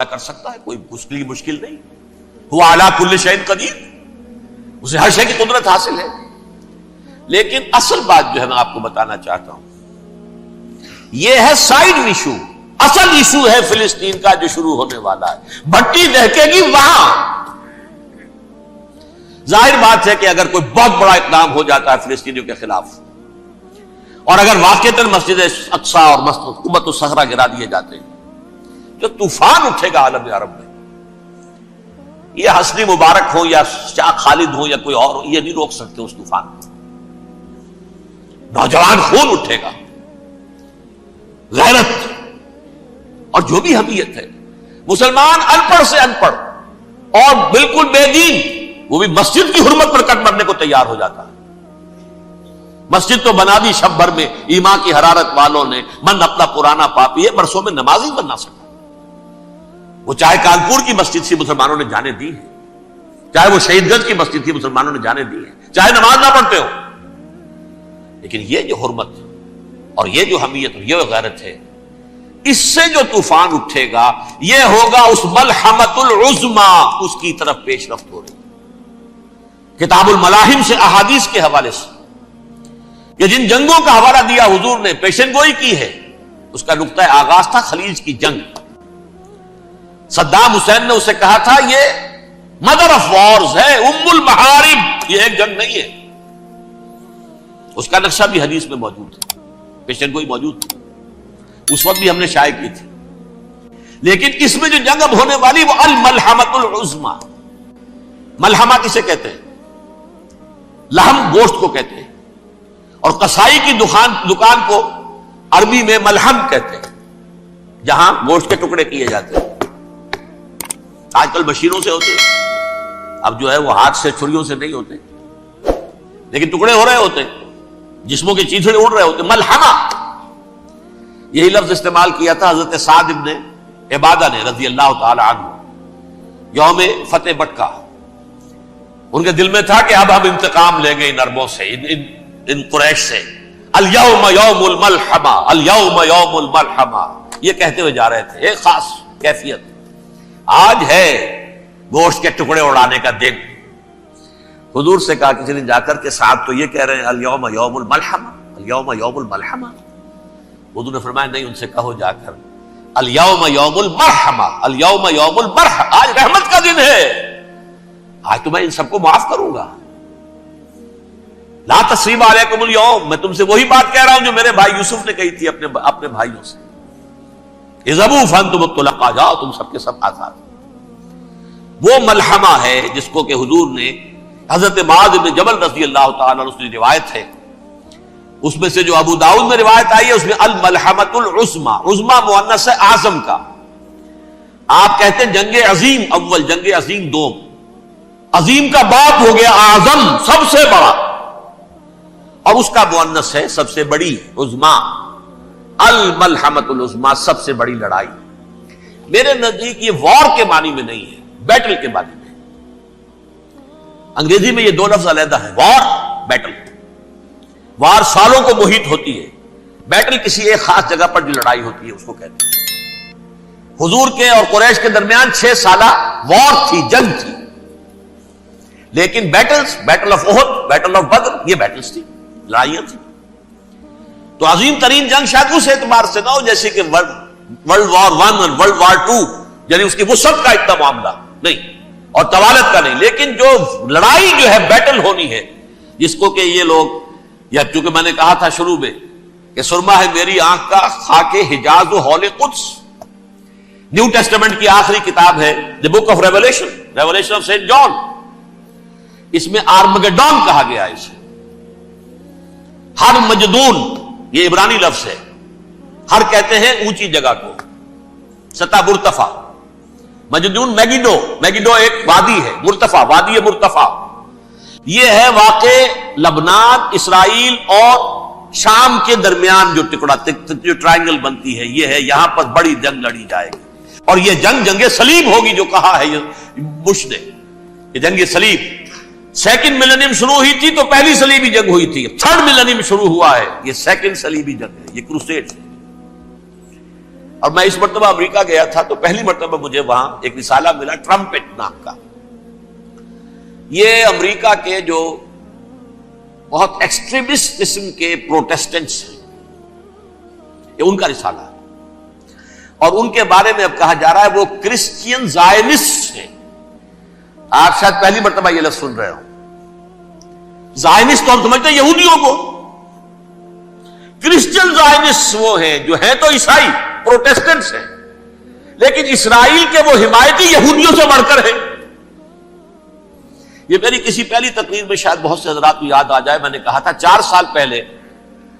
کر سکتا ہے، کوئی اس کے لیے مشکل نہیں. ہوا علی کل شیء قدیر، اسے ہر شے کی قدرت حاصل ہے. لیکن اصل بات جو ہے میں آپ کو بتانا چاہتا ہوں، یہ ہے سائیڈ ایشو. اصل ایشو ہے فلسطین کا جو شروع ہونے والا ہے. بھٹی دہکے گی وہاں. ظاہر بات ہے کہ اگر کوئی بہت بڑا اقدام ہو جاتا ہے فلسطینیوں کے خلاف، اور اگر واقعتاً مسجد اقصیٰ اور قبۃ الصخرہ گرا دیے جاتے ہیں، جو طوفان اٹھے گا عالم عرب میں، یہ حسنی مبارک ہو یا شاہ خالد ہو یا کوئی اور ہو، یہ نہیں روک سکتے اس طوفان کو. نوجوان خون اٹھے گا، غیرت اور جو بھی حمیت ہے. مسلمان ان پڑھ سے ان پڑھ اور بالکل بے دین، وہ بھی مسجد کی حرمت پر کٹ مرنے کو تیار ہو جاتا ہے. مسجد تو بنا دی شب بھر میں ایمان کی حرارت والوں نے، من اپنا پرانا پاپی ہے، برسوں میں نماز ہی بن نہ سکا. وہ چاہے کانپور کی مسجد سے مسلمانوں نے جانے دی ہے، چاہے وہ شہید گنج کی مسجد تھی مسلمانوں نے جانے دی ہے، چاہے نماز نہ پڑھتے ہو. لیکن یہ جو حرمت اور یہ جو حمیت اور یہ غیرت ہے، اس سے جو طوفان اٹھے گا یہ ہوگا اس ملحمۃ العظما، اس کی طرف پیش رفت ہو رہی. کتاب الملاحم سے احادیث کے حوالے سے کہ جن جنگوں کا حوالہ دیا حضور نے، پیشن گوئی کی ہے، اس کا نقطہ آغاز تھا خلیج کی جنگ. صدام حسین نے اسے کہا تھا یہ مدر آف وارز ہے، ام المحارب، یہ ایک جنگ نہیں ہے. اس کا نقشہ بھی حدیث میں موجود ہے، پیشن گوئی موجود تھی، اس وقت بھی ہم نے شائع کی تھی. لیکن اس میں جو جنگ اب ہونے والی وہ الملحمۃ العظما. ملحمہ کسے کہتے ہیں؟ لحم گوشت کو کہتے ہیں، اور قصائی کی دکان کو عربی میں ملحم کہتے ہیں، جہاں گوشت کے ٹکڑے کیے جاتے ہیں. آج کل مشینوں سے ہوتے ہیں، اب جو ہے وہ ہاتھ سے چھریوں سے نہیں ہوتے، لیکن ٹکڑے ہو رہے ہوتے ہیں، جسموں کے چیتھڑے اڑ رہے ہوتے ہیں. ملحمہ، یہی لفظ استعمال کیا تھا حضرت سعد ابن عبادہ نے رضی اللہ تعالی عنہ یوم فتح مکہ. ان کے دل میں تھا کہ اب ہم انتقام لیں گے ان عربوں سے، ان قریش سے. الیوم یوم الملحمہ، الیوم یوم الملحمہ، یہ کہتے ہوئے جا رہے تھے. ایک خاص کیفیت، آج ہے گوشت کے ٹکڑے اڑانے کا دن. حضور سے کہا کسی نے جا کر کے ساتھ تو یہ کہہ رہے ہیں الیوم یوم الملحمہ، الیوم یوم الملحمہ. حضور نے فرمایا نہیں، ان سے کہو جا کر الیوم یوم المرحمہ، الیوم یوم المرحمہ، آج رحمت کا دن ہے، آج تو میں ان سب کو معاف کروں گا. لا تثریب علیکم اليوم، میں تم سے وہی بات کہہ رہا ہوں جو میرے بھائی یوسف نے کہی تھی اپنے بھائیوں سے. اذهبوا فانتم الطلقاء، جاؤ تم سب کے سب آزاد. وہ ملحمہ ہے جس کو کہ حضور نے حضرت معاذ بن جبل رضی اللہ تعالیٰ عنہ کی روایت ہے، اس میں سے جو ابو داؤد میں روایت آئی ہے اس میں الملحمۃ العظما، عظما مؤنث ہے اعظم کا. آپ کہتے ہیں جنگ عظیم اول، جنگ عظیم دوم. عظیم کا باپ ہو گیا اعظم، سب سے بڑا، اور اس کا مؤنث ہے سب سے بڑی، عظما. الملحمۃ العظما، سب سے بڑی لڑائی. میرے نزدیک یہ وار کے معنی میں نہیں ہے، بیٹل کے معنی میں. انگریزی میں یہ دو لفظ علیحدہ ہیں، وار، بیٹل. وار سالوں کو محیط ہوتی ہے، بیٹل کسی ایک خاص جگہ پر جو لڑائی ہوتی ہے اس کو کہتے ہیں. حضور کے اور قریش کے درمیان 6 سالہ وار تھی، جنگ تھی. لیکن battles, battle of Uhud, battle of Badr, یہ بیٹلز تھی، لڑائیاں تھی. تو عظیم ترین جنگ شاید اس اعتبار سے نہ ہو جیسے کہ ورلڈ وار 1 اور ورلڈ وار 2، یعنی اس کی وسعت کا اتنا معاملہ نہیں اور طوالت کا نہیں. لیکن جو لڑائی جو ہے بیٹل ہونی ہے، جس کو کہ یہ لوگ، یا چونکہ میں نے کہا تھا شروع میں کہ سرما ہے میری آنکھ کا خاک حجاز و حول قدس. نیو ٹیسٹمنٹ کی آخری کتاب ہے the book of revelation, revelation of saint John. اس میں آرمگڈون کہا گیا ہے اسے. ہر مجدون، یہ عبرانی لفظ ہے. ہر کہتے ہیں اونچی جگہ کو، سطح مرتفع. مجدون میگیڈو، میگیڈو ایک وادی ہے، مرتفع، وادی مرتفع. یہ ہے واقع لبنان، اسرائیل اور شام کے درمیان جو ٹکڑا، جو ٹرائنگل بنتی ہے، یہ ہے. یہاں پر بڑی جنگ لڑی جائے گی، اور یہ جنگ صلیب ہوگی جو کہا ہے بش نے، یہ جنگ صلیب. سیکنڈ ملینیم شروع ہوئی تھی تو پہلی صلیبی جنگ ہوئی تھی. 3rd ملینیم شروع ہوا ہے، یہ 2nd صلیبی جنگ ہے، یہ کروسیڈ ہے. اور میں اس مرتبہ امریکہ گیا تھا تو پہلی مرتبہ مجھے وہاں ایک رسالہ ملا ٹرمپٹ نام کا. یہ امریکہ کے جو بہت ایکسٹریمسٹ قسم کے پروٹیسٹنٹس ہیں، یہ ان کا رسالہ ہے، اور ان کے بارے میں اب کہا جا رہا ہے وہ کرسچین زائنسٹ ہیں. آپ شاید پہلی مرتبہ یہ لفظ سن رہے ہو. زائنسٹ تو ہم سمجھتے ہیں یہودیوں کو، کرسچین زائنسٹ وہ ہیں جو ہیں تو عیسائی پروٹیسٹنٹس ہیں، لیکن اسرائیل کے وہ حمایتی یہودیوں سے بڑھ کر ہیں. یہ میری کسی پہلی تقریر میں شاید بہت سے حضرات کو یاد آ جائے، میں نے کہا تھا 4 سال پہلے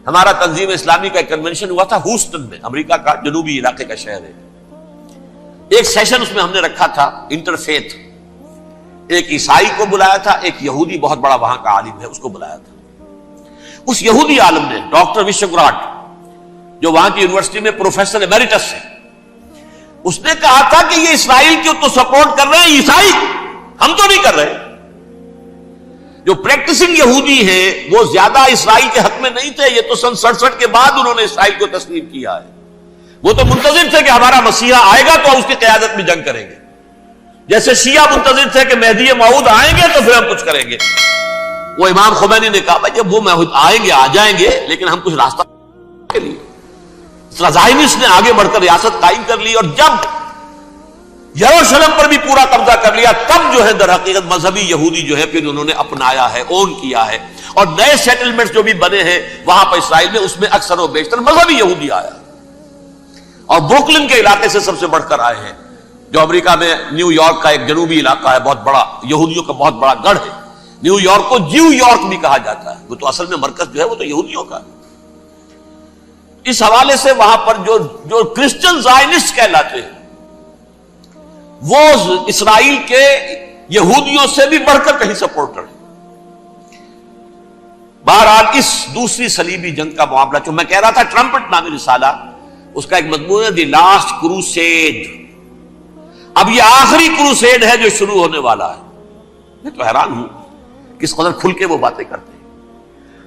ہمارا تنظیم اسلامی کا ایک کنونشن ہوا تھا ہوسٹن میں، امریکہ کا جنوبی علاقے کا شہر ہے. ایک سیشن اس میں ہم نے رکھا تھا انٹرفیتھ، ایک عیسائی کو بلایا تھا، ایک یہودی بہت بڑا وہاں کا عالم ہے اس کو بلایا تھا. اس یہودی عالم نے ڈاکٹر وشوگراٹ، جو وہاں کی یونیورسٹی میں پروفیسر ایمیریٹس ہے، اس نے کہا تھا کہ یہ اسرائیل کی تو سپورٹ کر رہے ہیں عیسائی، ہم تو نہیں کر رہے. جو پریکٹسنگ یہودی ہیں وہ زیادہ اسرائیل کے حق میں نہیں تھے، یہ تو سن 67 کے بعد انہوں نے اسرائیل کو تسلیم کیا ہے. وہ تو منتظر تھے کہ ہمارا مسیحا آئے گا تو اس کی قیادت میں جنگ کریں گے، جیسے شیعہ منتظر تھے کہ مہدی موعود آئیں گے تو پھر ہم کچھ کریں گے. وہ امام خمینی نے کہا جب وہ آئیں گے آ جائیں گے، لیکن ہم کچھ راستہ کے لیے. زائنسٹ نے آگے بڑھ کر ریاست قائم کر لی، اور جب یروشلم پر بھی پورا قبضہ کر لیا تب جو ہے در حقیقت مذہبی یہودی جو ہے پھر انہوں نے اپنایا ہے، اون کیا ہے، اور نئے سیٹلمنٹس جو بھی بنے ہیں وہاں پر اسرائیل میں اس میں اکثر و بیشتر مذہبی یہودی آیا، اور بروکلن کے علاقے سے سب سے بڑھ کر آئے ہیں، جو امریکہ میں نیو یارک کا ایک جنوبی علاقہ ہے، بہت بڑا یہودیوں کا بہت بڑا گڑھ ہے. نیو یارک کو جیو یارک بھی کہا جاتا ہے، وہ تو اصل میں مرکز جو ہے وہ تو یہودیوں کا ہے. اس حوالے سے وہاں پر جو کرسچن زائنسٹ کہلاتے ہیں وہ اسرائیل کے یہودیوں سے بھی بڑھ کر کہیں سپورٹر ہیں. بہرحال اس دوسری صلیبی جنگ کا معاملہ جو میں کہہ رہا تھا، ٹرمپٹ نامی رسالہ، اس کا ایک مضمون ہے دی لاسٹ کروسیڈ. اب یہ آخری کروسیڈ ہے جو شروع ہونے والا ہے. میں تو حیران ہوں کس قدر کھل کے وہ باتیں کرتے ہیں.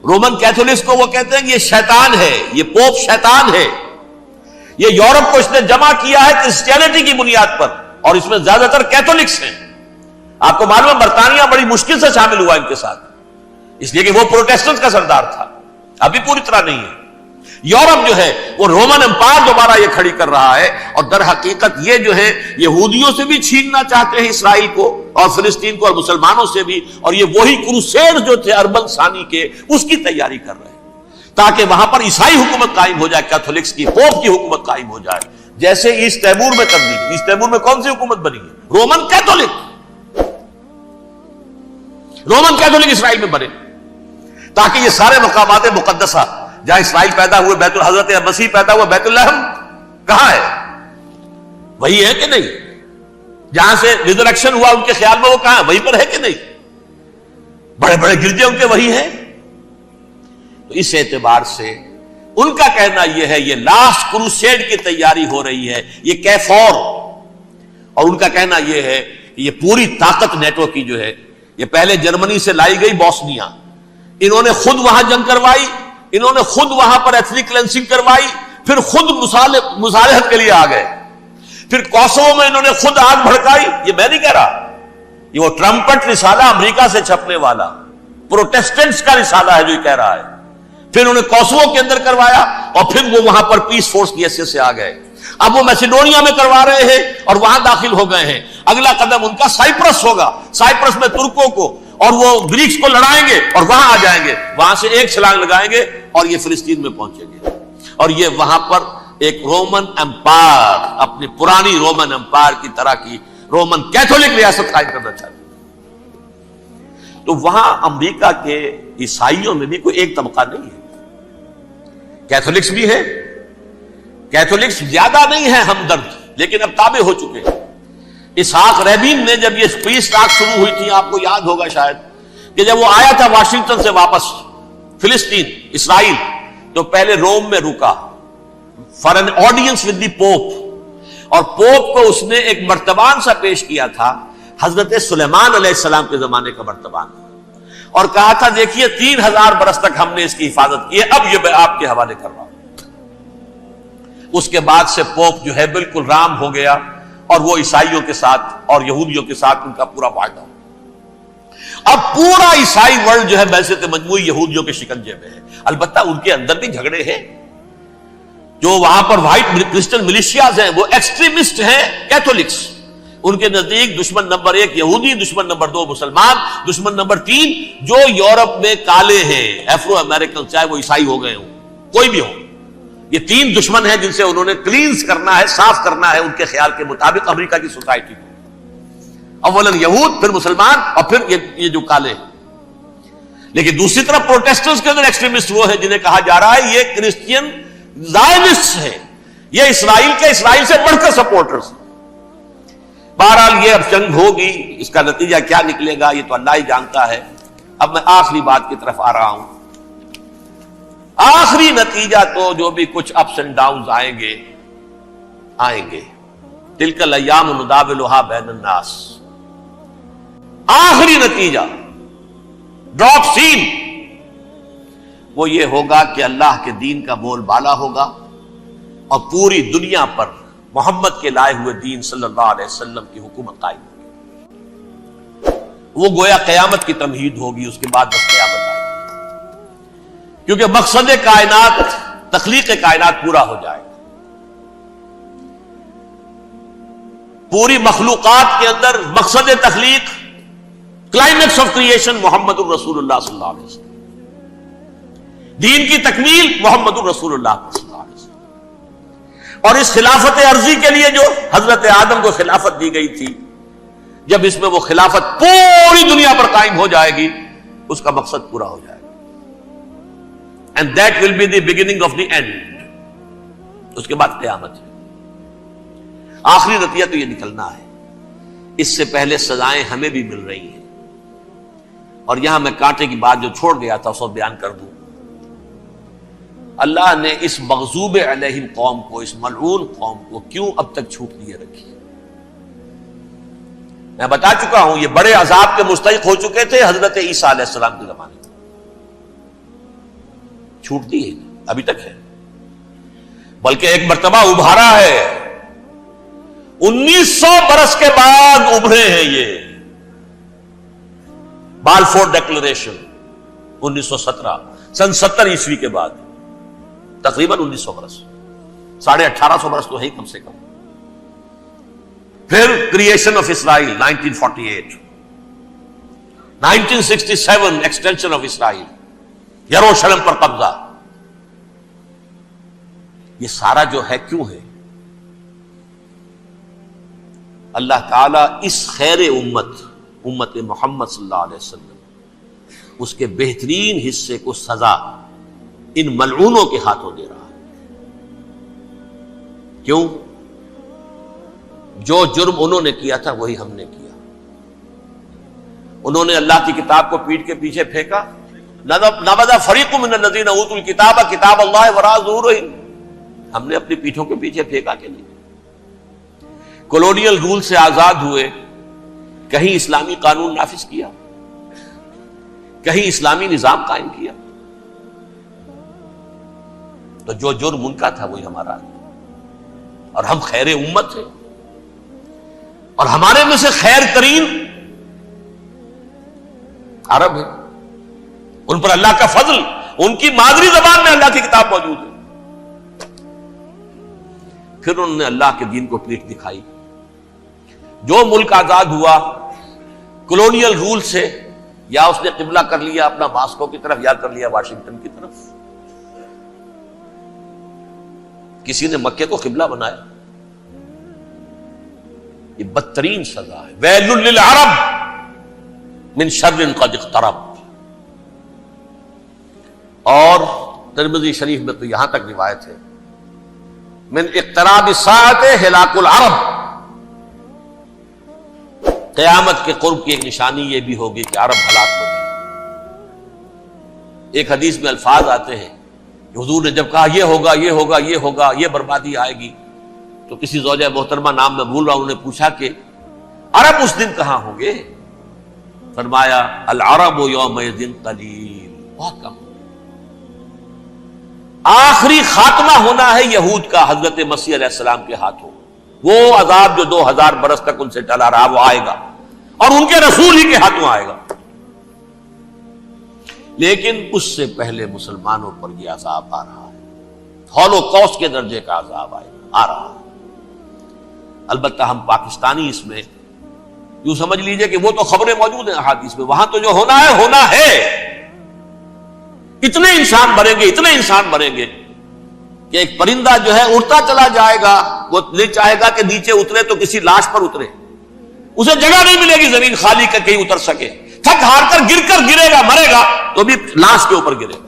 رومن کیتھولکس کو وہ کہتے ہیں کہ یہ شیطان ہے، یہ پوپ شیطان ہے، یہ یورپ کو اس نے جمع کیا ہے کرسچینٹی کی بنیاد پر، اور اس میں زیادہ تر کیتھولکس ہیں. آپ کو معلوم ہے برطانیہ بڑی مشکل سے شامل ہوا ان کے ساتھ، اس لیے کہ وہ پروٹیسٹنٹ کا سردار تھا، ابھی پوری طرح نہیں ہے. یورپ جو ہے وہ رومن امپائر دوبارہ یہ کھڑی کر رہا ہے، اور در حقیقت یہ جو ہے یہودیوں سے بھی چھیننا چاہتے ہیں اسرائیل کو اور فلسطین کو، اور مسلمانوں سے بھی، اور یہ وہی کروسیڈ جو تھے اربن ثانی کے اس کی تیاری کر رہے ہیں تاکہ وہاں پر عیسائی حکومت قائم ہو جائے، کیتھولکس کی پوپ کی حکومت قائم ہو جائے. جیسے ایسٹ تیمور میں تبدیلی، ایسٹ تیمور میں کون سی حکومت بنی ہے؟ Roman Catholic. رومن کیتھولک اسرائیل میں بنے تاکہ یہ سارے مقامات مقدسہ جہاں اسرائیل پیدا ہوئے، بیت حضرت مسیح پیدا ہوا، بیت الحم کہاں ہے؟ وہی ہے کہ نہیں؟ جہاں سے ریزریکشن ہوا ان کے خیال میں وہ کہاں ہے؟ وہیں پر ہے کہ نہیں؟ بڑے بڑے گرجے ان کے وہی ہیں. تو اس اعتبار سے ان کا کہنا یہ ہے یہ لاسٹ کروسیڈ کی تیاری ہو رہی ہے، یہ کیفور. اور ان کا کہنا یہ ہے کہ یہ پوری طاقت نیٹو کی جو ہے، یہ پہلے جرمنی سے لائی گئی بوسنیا، انہوں نے خود وہاں جنگ کروائی، انہوں نے خود وہاں پر ایتھنک کلینسنگ کروائی، پھر خود مصالحت کے لیے آ گئے، پھر کوسوو میں انہوں نے خود آگ بھڑکائی. یہ میں نہیں کہہ رہا، یہ وہ ٹرمپٹ رسالہ امریکہ سے چھپنے والا پروٹیسٹنٹس کا رسالہ ہے جو یہ کہہ رہا ہے. پھر انہوں نے کوسوو کے اندر کروایا، اور پھر وہ وہاں پر پیس فورس کی حیثیت سے آ گئے. اب وہ میسیڈونیا میں کروا رہے ہیں اور وہاں داخل ہو گئے ہیں. اگلا قدم ان کا سائپرس ہوگا، سائپرس میں ترکوں کو اور وہ گریکس کو لڑائیں گے اور وہاں آ جائیں گے، وہاں سے ایک چھلانگ لگائیں گے اور یہ فلسطین میں پہنچیں گے، اور یہ وہاں پر ایک رومن امپائر، اپنی پرانی رومن امپائر کی طرح کی رومن کیتھولک ریاست قائم کرنا چاہتے ہیں. تو وہاں امریکہ کے عیسائیوں میں بھی کوئی ایک طبقہ نہیں ہے، کیتھولکس بھی ہے، کیتھولکس زیادہ نہیں ہے ہمدرد، لیکن اب تابع ہو چکے ہیں. اسحاق ریبین نے جب یہ پیس ٹاک شروع ہوئی تھی، آپ کو یاد ہوگا شاید کہ جب وہ آیا تھا واشنگٹن سے واپس فلسطین اسرائیل، تو پہلے روم میں رکا for an audience with the pope, اور پوپ کو اس نے ایک مرتبان سا پیش کیا تھا، حضرت سلیمان علیہ السلام کے زمانے کا مرتبان، اور کہا تھا دیکھیے 3000 برس تک ہم نے اس کی حفاظت کی ہے، اب یہ میں آپ کے حوالے کر رہا ہوں. اس کے بعد سے پوپ جو ہے بالکل رام ہو گیا، اور وہ عیسائیوں کے ساتھ اور یہودیوں کے ساتھ ان کا پورا معاہدہ ہو۔ اب پورا عیسائی ورلڈ جو ہے بعثت مجموعی یہودیوں کے شکنجے میں ہے۔ البتہ ان کے اندر بھی جھگڑے ہیں، جو وہاں پر وائٹ کرسچن ملیشیاز ہیں وہ ایکسٹریمسٹ ہیں کیتھولکس، ان کے نزدیک دشمن نمبر 1 یہودی، دشمن نمبر 2 مسلمان، دشمن نمبر 3 جو یورپ میں کالے ہیں، ایفرو امریکن، چاہے وہ عیسائی ہو گئے ہوں، کوئی بھی ہو، یہ 3 دشمن ہیں جن سے انہوں نے کلینز کرنا ہے، صاف کرنا ہے ان کے خیال کے مطابق امریکہ کی سوسائٹی کو۔ اولا یہود، پھر مسلمان، اور پھر یہ جو کالے ہیں۔ لیکن دوسری طرف پروٹیسٹنٹس کے اندر ایکسٹریمسٹ وہ ہیں جنہیں کہا جا رہا ہے یہ کرسچین زائنسٹ ہیں، یہ اسرائیل کے اسرائیل سے بڑھ کر سپورٹرز۔ بہرحال یہ اب جنگ ہوگی، اس کا نتیجہ کیا نکلے گا یہ تو اللہ ہی جانتا ہے۔ اب میں آخری بات کی طرف آ رہا ہوں۔ آخری نتیجہ تو جو بھی کچھ اپس اینڈ ڈاؤنز آئیں گے، تلک الایام نداولھا بین الناس، آخری نتیجہ ڈراپ سین وہ یہ ہوگا کہ اللہ کے دین کا بول بالا ہوگا، اور پوری دنیا پر محمد کے لائے ہوئے دین صلی اللہ علیہ وسلم کی حکومت قائم ہوگی۔ وہ گویا قیامت کی تمہید ہوگی، اس کے بعد بس قیامت آئے گی، کیونکہ مقصد کائنات، تخلیق کائنات پورا ہو جائے گا۔ پوری مخلوقات کے اندر مقصد تخلیق، کلائمیکس آف کریشن محمد الرسول اللہ صلی اللہ علیہ وسلم، دین کی تکمیل محمد الرسول اللہ صلی اللہ علیہ وسلم۔ اور اس خلافت عرضی کے لیے جو حضرت آدم کو خلافت دی گئی تھی، جب اس میں وہ خلافت پوری دنیا پر قائم ہو جائے گی، اس کا مقصد پورا ہو جائے گا، and that will be the beginning of the end. اس کے بعد قیامت ہے۔ آخری نتیجہ تو یہ نکلنا ہے۔ اس سے پہلے سزائیں ہمیں بھی مل رہی ہیں، اور یہاں میں کانٹے کی بات جو چھوڑ گیا تھا اس کو بیان کر دوں۔ اللہ نے اس مغضوب علیہم قوم کو، اس ملعون قوم کو کیوں اب تک چھوٹ دیے رکھی؟ میں بتا چکا ہوں یہ بڑے عذاب کے مستحق ہو چکے تھے حضرت عیسیٰ علیہ السلام کے زمانے میں، چھوٹ دی ہے ابھی تک ہے، بلکہ ایک مرتبہ ابھارا ہے۔ 1900 برس کے بعد ابھرے ہیں یہ، بالفور ڈیکلریشن 1917، سن 70 عیسوی کے بعد، تقریباً 1900 برس، 1850 برس تو ہے کم سے کم۔ پھر creation of Israel 1948، 1967 extension of Israel, یروشلم پر قبضہ۔ یہ سارا جو ہے کیوں ہے؟ اللہ تعالیٰ اس خیر امت محمد صلی اللہ علیہ وسلم، اس کے بہترین حصے کو سزا ان ملعونوں کے ہاتھوں دے رہا ہے۔ کیوں؟ جو جرم انہوں نے کیا تھا وہی ہم نے کیا۔ انہوں نے اللہ کی کتاب کو پیٹھ کے پیچھے پھینکا، نبذ فریق من الذین اوتوا الکتاب کتاب اللہ وراء ظہورہم، ہم نے اپنی پیٹھوں کے پیچھے پھینکا کہ نہیں؟ کولونیل رول سے آزاد ہوئے، کہیں اسلامی قانون نافذ کیا، کہیں اسلامی نظام قائم کیا؟ تو جو جرم ان کا تھا وہی ہمارا ہے، اور ہم خیر امت ہیں، اور ہمارے میں سے خیر ترین عرب ہے، ان پر اللہ کا فضل، ان کی مادری زبان میں اللہ کی کتاب موجود ہے۔ پھر انہوں نے اللہ کے دین کو پیٹھ دکھائی۔ جو ملک آزاد ہوا کولونیل رول سے، یا اس نے قبلہ کر لیا اپنا ماسکو کی طرف، یا کر لیا واشنگٹن کی طرف۔ کسی نے مکے کو قبلہ بنایا، یہ بدترین سزا ہے۔ ویل للعرب من شر قد اقترب۔ اور ترمذی شریف میں تو یہاں تک روایت ہے، من اقتراب الساعۃ ہلاک العرب، قیامت کے قرب کی ایک نشانی یہ بھی ہوگی کہ عرب ہلاک ہو جائے۔ ایک حدیث میں الفاظ آتے ہیں، حضور نے جب کہا یہ ہوگا یہ ہوگا یہ ہوگا، یہ بربادی آئے گی، تو کسی زوجہ محترمہ نام میں بھول رہا ہوں، انہوں نے پوچھا کہ عرب اس دن کہاں ہوں گے؟ فرمایا العرب یومئذ قلیل، بہت کم۔ آخری خاتمہ ہونا ہے یہود کا حضرت مسیح علیہ السلام کے ہاتھوں. وہ عذاب جو 2000 برس تک ان سے ٹلا رہا وہ آئے گا اور ان کے رسول ہی کے ہاتھوں آئے گا. لیکن اس سے پہلے مسلمانوں پر یہ عذاب آ رہا ہے، ہولوکاسٹ کے درجے کا عذاب آ رہا ہے. البتہ ہم پاکستانی اس میں یوں سمجھ لیجئے کہ وہ تو خبریں موجود ہیں احادیث میں، وہاں تو جو ہونا ہے. اتنے انسان مریں گے کہ ایک پرندہ جو ہے اڑتا چلا جائے گا، وہ نہیں چاہے گا کہ نیچے اترے تو کسی لاش پر اترے، اسے جگہ نہیں ملے گی زمین خالی کر کہیں اتر سکے، تھک ہار کر گرے گا، مرے گا تو بھی لاش کے اوپر گرے گا.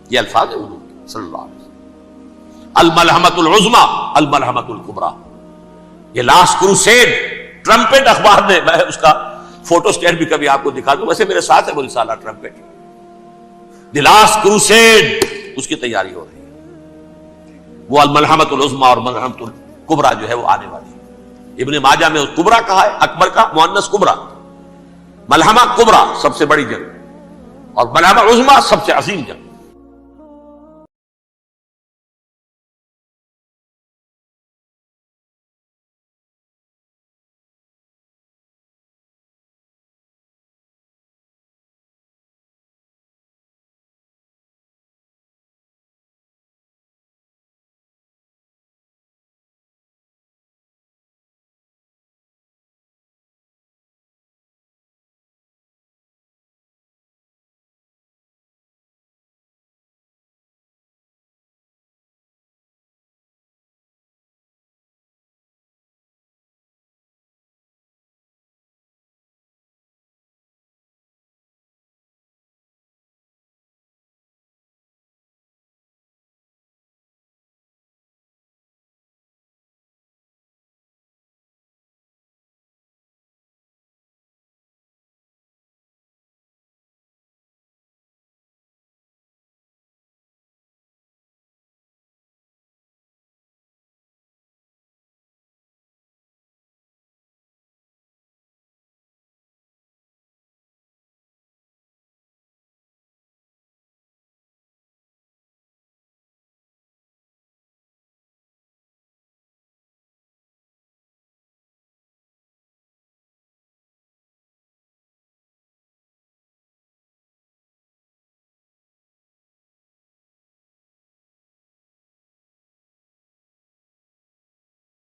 یہ الفاظ ہے حضور صلی اللہ علیہ وسلم. الملحمۃ العظمی الملحمۃ الکبریٰ، یہ لاسٹ کروسیڈ. ٹرمپٹ اخبار نے، میں اس کا فوٹو اسٹیٹ بھی کبھی آپ کو دکھا دوں، ویسے میرے ساتھ ہے وہ رسالہ ٹرمپٹ، دی لاسٹ کروسیڈ، اس کی تیاری ہو رہی ہے. وہ الملحمۃ العظمی اور ملحمۃ الکبریٰ جو ہے وہ آنے والی ہے. ابن ماجہ میں کبریٰ کہا ہے، اکبر کا مؤنث کبریٰ. ملحمہ کبریٰ سب سے بڑی جنگ اور ملحمہ عظمی سب سے عظیم جنگ.